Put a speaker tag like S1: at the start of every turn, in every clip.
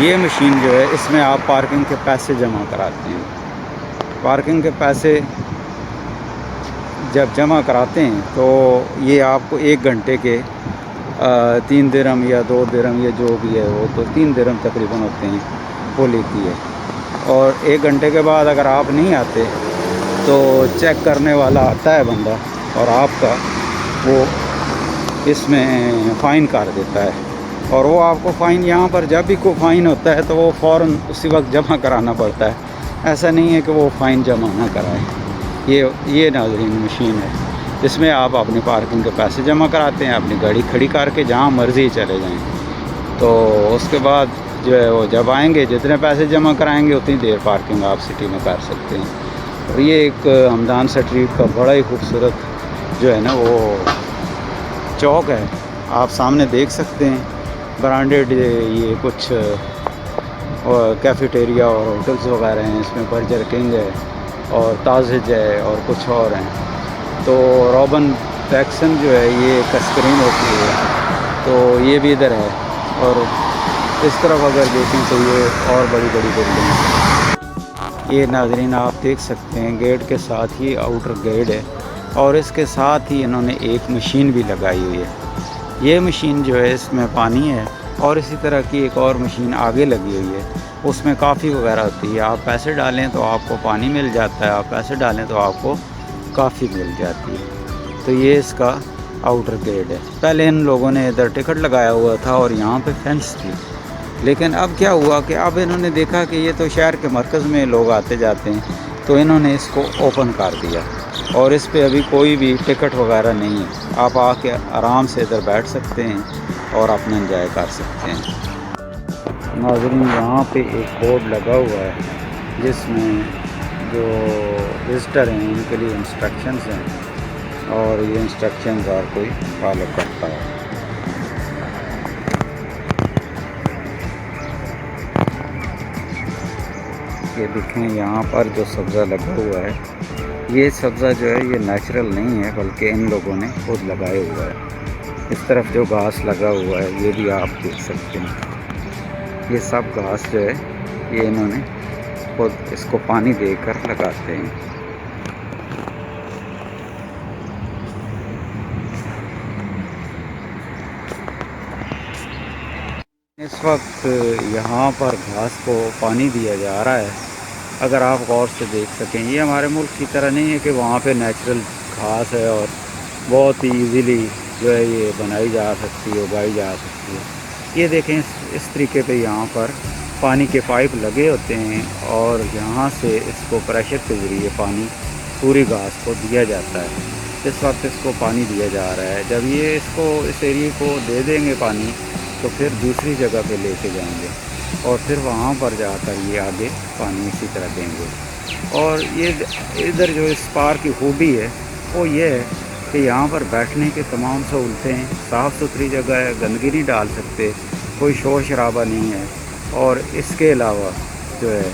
S1: یہ مشین جو ہے اس میں آپ پارکنگ کے پیسے جمع کراتے ہیں. پارکنگ کے پیسے جب جمع کراتے ہیں تو یہ آپ کو 1 گھنٹے کے 3 درہم یا 2 درہم یا جو بھی ہے وہ تو 3 درہم تقریباً ہوتے ہیں وہ لیتی ہے. اور 1 گھنٹے کے بعد اگر آپ نہیں آتے تو چیک کرنے والا آتا ہے بندہ اور آپ کا وہ اس میں فائن کر دیتا ہے. اور وہ آپ کو فائن یہاں پر جب بھی کوئی فائن ہوتا ہے تو وہ فوراً اسی وقت جمع کرانا پڑتا ہے. ایسا نہیں ہے کہ وہ فائن جمع نہ کرائے. یہ ناظرین مشین ہے جس میں آپ اپنی پارکنگ کے پیسے جمع کراتے ہیں، اپنی گاڑی کھڑی کر کے جہاں مرضی چلے جائیں. تو اس کے بعد جو ہے وہ جب آئیں گے جتنے پیسے جمع کرائیں گے اتنی دیر پارکنگ آپ سٹی میں کر سکتے ہیں. اور یہ ایک ہمدان اسٹریٹ کا بڑا ہی خوبصورت جو ہے نا وہ چوک ہے. آپ سامنے دیکھ سکتے ہیں برانڈیڈ یہ کچھ کیفیٹیریا اور ہوٹلز وغیرہ ہیں. اس میں برجر کنگ ہے اور تازج ہے اور کچھ اور ہیں. تو روبن پیکسن جو ہے یہ ایک اسکرین ہوتی ہے تو یہ بھی ادھر ہے. اور اس طرف اگر دیکھیں تو یہ اور بڑی بڑی بلڈنگ ہے. یہ ناظرین آپ دیکھ سکتے ہیں گیٹ کے ساتھ ہی آؤٹر گیٹ ہے اور اس کے ساتھ ہی انہوں نے ایک مشین بھی لگائی ہوئی ہے. یہ مشین جو ہے اس میں پانی ہے اور اسی طرح کی ایک اور مشین آگے لگی ہوئی ہے. اس میں کافی وغیرہ ہوتی ہے. آپ پیسے ڈالیں تو آپ کو پانی مل جاتا ہے، آپ پیسے ڈالیں تو آپ کو کافی مل جاتی ہے. تو یہ اس کا آؤٹر گیٹ ہے. پہلے ان لوگوں نے ادھر ٹکٹ لگایا ہوا تھا اور یہاں پہ فینس تھی، لیکن اب کیا ہوا کہ اب انہوں نے دیکھا کہ یہ تو شہر کے مرکز میں لوگ آتے جاتے ہیں تو انہوں نے اس کو اوپن کر دیا اور اس پہ ابھی کوئی بھی ٹکٹ وغیرہ نہیں ہے. آپ آ کے آرام سے ادھر بیٹھ سکتے ہیں اور اپنا انجوائے کر سکتے ہیں. ناظرین یہاں پہ ایک بورڈ لگا ہوا ہے جس میں جو وزٹر ہیں ان کے لیے انسٹرکشنز ہیں اور یہ انسٹرکشنز ہر کوئی فالو کرتا ہے. یہ دیکھیں یہاں پر جو سبزہ لگا ہوا ہے یہ سبزہ جو ہے یہ نیچرل نہیں ہے بلکہ ان لوگوں نے خود لگائے ہوا ہے. اس طرف جو گھاس لگا ہوا ہے یہ بھی آپ دیکھ سکتے ہیں. یہ سب گھاس جو ہے یہ انہوں نے خود اس کو پانی دے کر لگاتے ہیں. اس وقت یہاں پر گھاس کو پانی دیا جا رہا ہے. اگر آپ غور سے دیکھ سکیں یہ ہمارے ملک کی طرح نہیں ہے کہ وہاں پہ نیچرل گھاس ہے اور بہت ہی ایزیلی جو ہے یہ بنائی جا سکتی ہے، اگائی جا سکتی ہے. یہ دیکھیں اس طریقے پہ یہاں پر پانی کے پائپ لگے ہوتے ہیں اور یہاں سے اس کو پریشر کے ذریعے پانی پوری گھاس کو دیا جاتا ہے. اس وقت اس کو پانی دیا جا رہا ہے. جب یہ اس ایریے کو دے دیں گے پانی تو پھر دوسری جگہ پہ لے کے جائیں گے اور پھر وہاں پر جا کر یہ آگے پانی اسی طرح دیں گے. اور یہ ادھر جو اس پارک کی خوبی ہے وہ یہ ہے کہ یہاں پر بیٹھنے کے تمام سہولتیں ہیں. صاف ستھری جگہ ہے، گندگی نہیں ڈال سکتے، کوئی شور شرابہ نہیں ہے. اور اس کے علاوہ جو ہے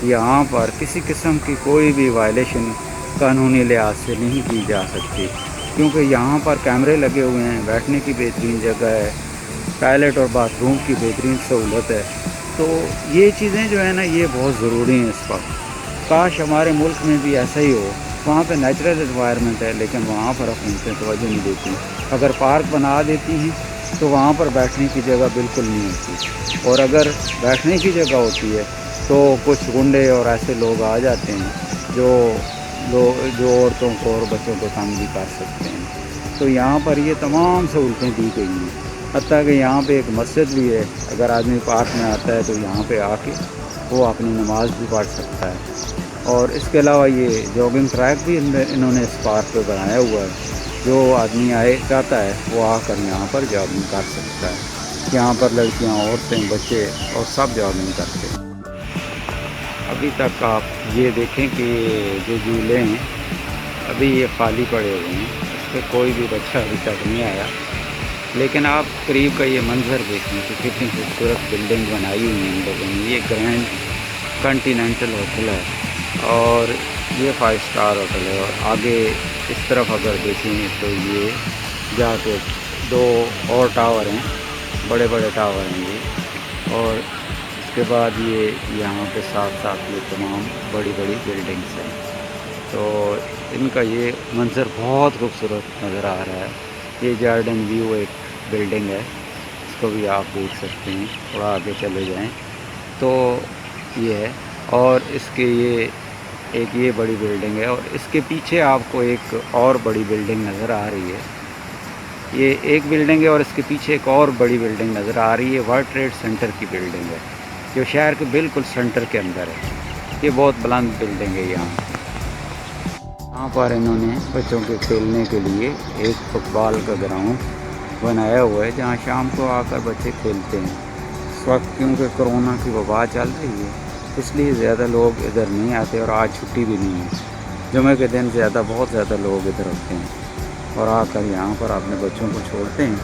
S1: یہاں پر کسی قسم کی کوئی بھی وائلیشن قانونی لحاظ سے نہیں کی جا سکتی کیونکہ یہاں پر کیمرے لگے ہوئے ہیں. بیٹھنے کی بہترین جگہ ہے، ٹوائلٹ اور باتھ روم کی بہترین سہولت ہے. تو یہ چیزیں جو ہیں نا یہ بہت ضروری ہیں اس وقت. کاش ہمارے ملک میں بھی ایسا ہی ہو. وہاں پہ نیچرل انوائرمنٹ ہے لیکن وہاں پر حکومتیں توجہ نہیں دیتی. اگر پارک بنا دیتی ہیں تو وہاں پر بیٹھنے کی جگہ بالکل نہیں ہوتی اور اگر بیٹھنے کی جگہ ہوتی ہے تو کچھ غنڈے اور ایسے لوگ آ جاتے ہیں جو عورتوں کو اور بچوں کو تنگ بھی کر سکتے ہیں. تو یہاں پر یہ تمام سہولتیں دی گئی ہیں. حتیٰ کہ یہاں پہ ایک مسجد بھی ہے. اگر آدمی پارک میں آتا ہے تو یہاں پہ آ کے وہ اپنی نماز بھی پڑھ سکتا ہے. اور اس کے علاوہ یہ جاگنگ ٹریک بھی انہوں نے اس پارک پہ بنایا ہوا ہے. جو آدمی چاہتا ہے وہ آ کر یہاں پر جاگنگ کر سکتا ہے. یہاں پر لڑکیاں، عورتیں، بچے اور سب جاگنگ کرتے ہیں. ابھی تک آپ یہ دیکھیں کہ جو جھولے ہیں ابھی یہ خالی پڑے ہوئے ہیں، اس پہ کوئی بھی بچہ ابھی تک نہیں آیا. لیکن آپ قریب کا یہ منظر دیکھیں کہ کتنی خوبصورت بلڈنگ بنائی ہوئی ہیں ان لوگوں نے. یہ گرینڈ کنٹیننٹل ہوٹل ہے اور یہ 5 اسٹار ہوٹل ہے. اور آگے اس طرف اگر دیکھیں تو یہ جا کے 2 اور ٹاور ہیں، بڑے بڑے ٹاور ہیں یہ. اور کے بعد یہ یہاں پہ ساتھ ساتھ یہ تمام بڑی بڑی بلڈنگس ہیں، تو ان کا یہ منظر بہت خوبصورت نظر آ رہا ہے۔ یہ جارڈن ویو ایک بلڈنگ ہے، اس کو بھی آپ دیکھ سکتے ہیں، تھوڑا آگے چلے جائیں تو یہ ہے، اور اس کے یہ بڑی بلڈنگ ہے، اور اس کے پیچھے آپ کو ایک اور بڑی بلڈنگ نظر آ رہی ہے۔ یہ ایک بلڈنگ ہے اور اس کے پیچھے ایک اور بڑی بلڈنگ نظر آ رہی ہے، ورلڈ ٹریڈ سینٹر کی بلڈنگ ہے، جو شہر کے بالکل سینٹر کے اندر ہے۔ یہ بہت بلند بلڈنگ ہے۔ یہاں پر انہوں نے بچوں کے کھیلنے کے لیے ایک فٹ بال کا گراؤنڈ بنایا ہوا ہے، جہاں شام کو آ کر بچے کھیلتے ہیں۔ اس وقت کیونکہ کرونا کی وبا چل رہی ہے، اس لیے زیادہ لوگ ادھر نہیں آتے، اور آج چھٹی بھی نہیں ہے، جمعہ کے دن بہت زیادہ لوگ ادھر ہوتے ہیں اور آ کر یہاں پر اپنے بچوں کو چھوڑتے ہیں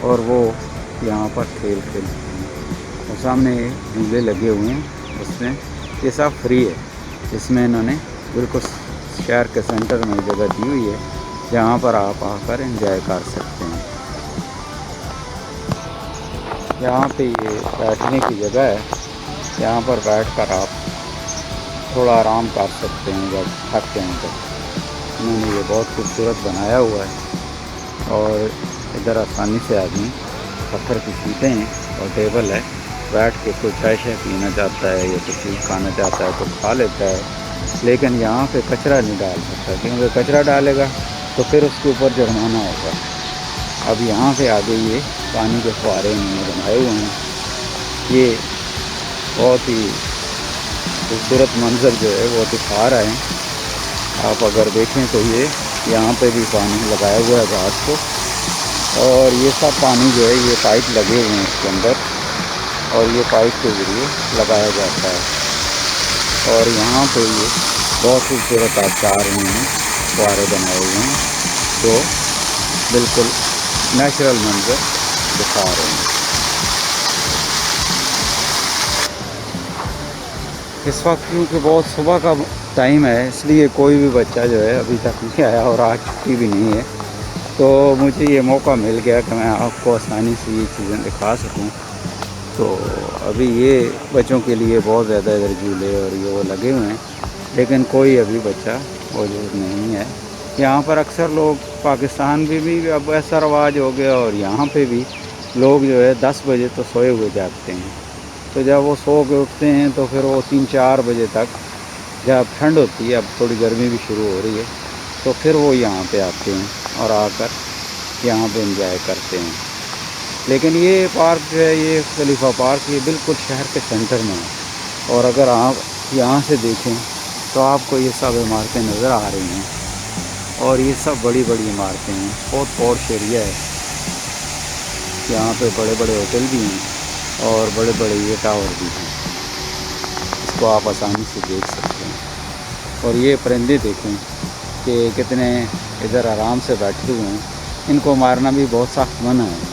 S1: اور وہ یہاں پر کھیلتے ہیں۔ اور سامنے جھولے لگے ہوئے ہیں، اس میں یہ سب فری ہے، اس میں انہوں نے بالکل شہر کے سینٹر میں جگہ دی ہوئی ہے، جہاں پر آپ آ کر انجوائے کر سکتے ہیں۔ یہاں پہ یہ بیٹھنے کی جگہ ہے، یہاں پر بیٹھ کر آپ تھوڑا آرام کر سکتے ہیں جب تھک جائیں تو۔ انہوں نے یہ بہت خوبصورت بنایا ہوا ہے، اور ادھر آسانی سے آدمی پتھر کی سیٹیں ہیں اور ٹیبل ہے، بیٹھ کے کوئی چائے پینا چاہتا ہے یا کچھ چیز کھانا چاہتا ہے تو کھا لیتا ہے، لیکن یہاں پہ کچرا نہیں ڈال سکتا، کیونکہ کچرا ڈالے گا تو پھر اس کے اوپر جرمانہ ہوگا۔ اب یہاں پہ آگے یہ پانی کے فوارے انہوں نے بنائے ہوئے ہیں، یہ بہت ہی خوبصورت منظر جو ہے وہ دکھا رہے ہیں۔ آپ اگر دیکھیں تو یہ یہاں پہ بھی پانی لگایا ہوا ہے گھاس کو، اور یہ سب پانی جو ہے یہ پائپ لگے ہوئے ہیں اس کے اندر، اور یہ پائپ کے ذریعے لگایا جاتا ہے۔ اور یہاں پہ یہ بہت خوبصورت آبشار ہیں، فوارے بنائے ہوئے ہیں جو بالکل نیچرل منظر دکھا رہے ہیں۔ اس وقت کیونکہ بہت صبح کا ٹائم ہے، اس لیے کوئی بھی بچہ جو ہے ابھی تک نہیں آیا، اور آج چھٹی بھی نہیں ہے، تو مجھے یہ موقع مل گیا کہ میں آپ کو آسانی سے یہ چیزیں دکھا سکوں۔ تو ابھی یہ بچوں کے لیے بہت زیادہ ادھر جھولے اور یہ وہ لگے ہوئے ہیں، لیکن کوئی ابھی بچہ موجود نہیں ہے۔ یہاں پر اکثر لوگ پاکستان بھی اب ایسا رواج ہو گیا، اور یہاں پہ بھی لوگ جو ہے 10 بجے تو سوئے ہوئے جاگتے ہیں، تو جب وہ سو کے اٹھتے ہیں تو پھر وہ 3-4 بجے تک، جب ٹھنڈ ہوتی ہے، اب تھوڑی گرمی بھی شروع ہو رہی ہے، تو پھر وہ یہاں پہ آتے ہیں اور آ کر یہاں پہ انجوائے کرتے ہیں۔ لیکن یہ پارک جو ہے، یہ خلیفہ پارک، یہ بالکل شہر کے سینٹر میں ہے، اور اگر آپ یہاں سے دیکھیں تو آپ کو یہ سب عمارتیں نظر آ رہی ہیں، اور یہ سب بڑی بڑی عمارتیں ہیں، بہت پوش ایریا ہے۔ یہاں پہ بڑے بڑے ہوٹل بھی ہیں اور بڑے بڑے یہ ٹاور بھی ہیں، اس کو آپ آسانی سے دیکھ سکتے ہیں۔ اور یہ پرندے دیکھیں کہ کتنے ادھر آرام سے بیٹھے ہوئے ہیں، ان کو مارنا بھی بہت سخت منع ہے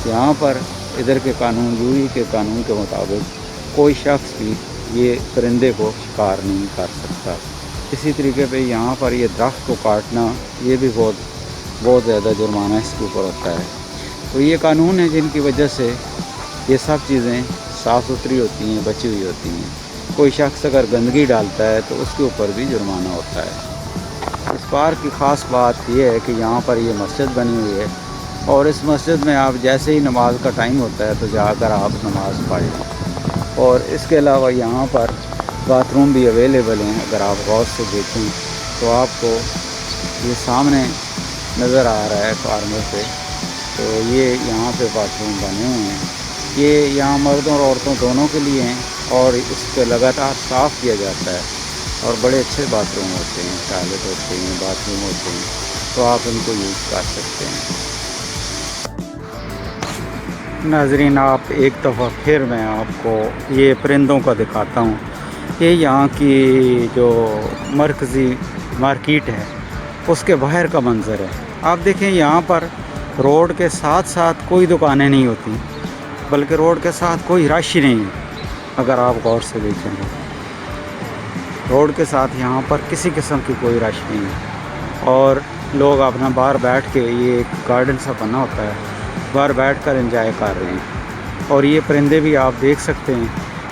S1: یہاں پر۔ ادھر کے قانون، یوئی کے قانون کے مطابق کوئی شخص بھی یہ پرندے کو شکار نہیں کر سکتا۔ اسی طریقے پہ یہاں پر یہ درخت کو کاٹنا، یہ بھی بہت زیادہ جرمانہ اس کے اوپر ہوتا ہے۔ تو یہ قانون ہے جن کی وجہ سے یہ سب چیزیں صاف ستھری ہوتی ہیں، بچی ہوئی ہوتی ہیں۔ کوئی شخص اگر گندگی ڈالتا ہے تو اس کے اوپر بھی جرمانہ ہوتا ہے۔ اس پارک کی خاص بات یہ ہے کہ یہاں پر یہ مسجد بنی ہوئی ہے، اور اس مسجد میں آپ جیسے ہی نماز کا ٹائم ہوتا ہے تو جا کر آپ نماز پڑھ لیں۔ اور اس کے علاوہ یہاں پر باتھ روم بھی اویلیبل ہیں، اگر آپ غور سے دیکھیں تو آپ کو یہ سامنے نظر آ رہا ہے فارمر پہ، تو یہ یہاں پہ باتھ روم بنے ہوئے ہیں۔ یہ یہاں مردوں اور عورتوں دونوں کے لیے ہیں، اور اس کو لگاتار صاف کیا جاتا ہے، اور بڑے اچھے باتھ روم ہوتے ہیں، ٹوائلٹ ہوتے ہیں، باتھ روم ہوتے ہیں، تو آپ ان کو یوز کر سکتے ہیں۔ ناظرین، آپ ایک دفعہ پھر میں آپ کو یہ پرندوں کا دکھاتا ہوں۔ یہ یہاں کی جو مرکزی مارکیٹ ہے اس کے باہر کا منظر ہے۔ آپ دیکھیں یہاں پر روڈ کے ساتھ ساتھ کوئی دکانیں نہیں ہوتی، بلکہ روڈ کے ساتھ کوئی رش ہی نہیں ہے۔ اگر آپ غور سے دیکھیں تو روڈ کے ساتھ یہاں پر کسی قسم کی کوئی رش نہیں ہے، اور لوگ اپنا باہر بیٹھ کے، یہ ایک گارڈن سا بنا ہوتا ہے، باہر بیٹھ کر انجوائے کر رہے ہیں۔ اور یہ پرندے بھی آپ دیکھ سکتے ہیں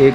S1: 1